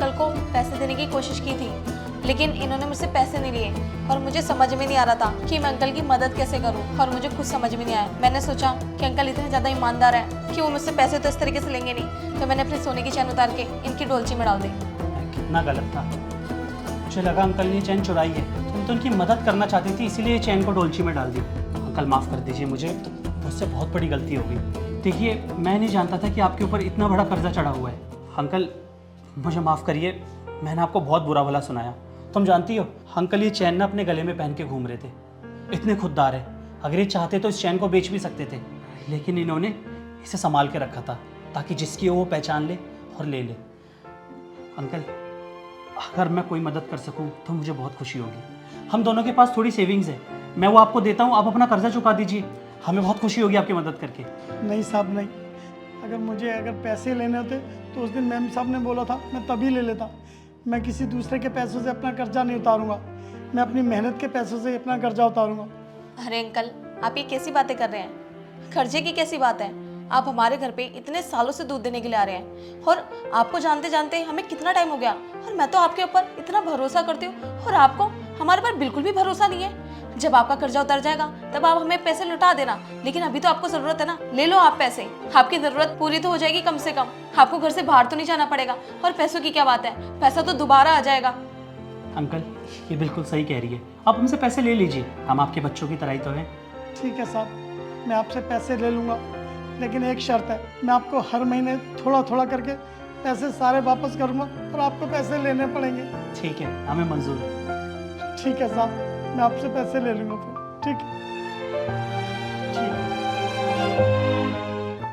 Uncle को पैसे देने की कोशिश की थी, लेकिन इन्होंने मुझसे पैसे नहीं लिए और मुझे समझ में नहीं आ रहा था कि मैं अंकल की मदद कैसे करूं और मुझे खुद समझ में नहीं आया। मैंने सोचा कि अंकल इतने ज़्यादा ईमानदार है कि वो मुझसे पैसे तो इस तरीके से लेंगे नहीं, तो मैंने अपनी सोने की चैन उतार के इनकी डोलची में डाल दी। कितना गलत था। मुझे लगा अंकल ने चैन चुराई है, तुम तो उनकी मदद करना चाहती थी, इसीलिए चैन को डोलची में डाल दी। अंकल माफ़ कर दीजिए, मुझसे बहुत बड़ी गलती हो गई। देखिए, मैं नहीं जानता था कि आपके ऊपर इतना बड़ा कर्जा चढ़ा हुआ है। अंकल मुझे माफ़ करिए, मैंने आपको बहुत बुरा भला सुनाया। तुम जानती हो अंकल ये चैन ना अपने गले में पहन के घूम रहे थे, इतने खुददार है। अगर ये चाहते तो इस चैन को बेच भी सकते थे, लेकिन इन्होंने इसे संभाल के रखा था ताकि जिसकी वो पहचान ले और ले ले। अंकल अगर मैं कोई मदद कर सकूं तो मुझे बहुत खुशी होगी। हम दोनों के पास थोड़ी सेविंग्स है, मैं वो आपको देता हूं, आप अपना कर्जा चुका दीजिए, हमें बहुत खुशी होगी आपकी मदद करके। नहीं साहब नहीं, अगर पैसे लेने होते तो उस दिन मैम साहब ने बोला था, मैं तभी ले लेता। मैं किसी दूसरे के पैसों से अपना कर्जा नहीं उतारूंगा, मैं अपनी मेहनत के पैसों से अपना कर्जा उतारूंगा। अरे अंकल, आप ये कैसी बातें कर रहे हैं? कर्जे की कैसी बात है? आप हमारे घर पे इतने सालों से दूध देने के लिए आ रहे हैं और आपको जानते जानते हमें कितना टाइम हो गया, और मैं तो आपके ऊपर इतना भरोसा करती हूँ और आपको हमारे पर बिल्कुल भी भरोसा नहीं है। जब आपका कर्जा उतर जाएगा तब आप हमें पैसे लौटा देना, लेकिन अभी तो आपको जरूरत है ना, ले लो आप पैसे। आपकी जरूरत पूरी तो हो जाएगी कम से कम, आपको घर से बाहर तो नहीं जाना पड़ेगा। और पैसों की क्या बात है, पैसा तो दोबारा आ जाएगा। अंकल ये बिल्कुल सही कह रही है, आप हमसे पैसे ले लीजिए, हम आपके बच्चों की तरह ही तो हैं। ठीक है साहब, मैं आपसे पैसे ले लूँगा, लेकिन एक शर्त है, मैं आपको हर महीने थोड़ा थोड़ा करके पैसे सारे वापस करूँगा और आपको पैसे लेने पड़ेंगे। ठीक है, हमें मंजूर है। ठीक है साहब, मैं आपसे पैसे ले लूँगा फिर। ठीक है।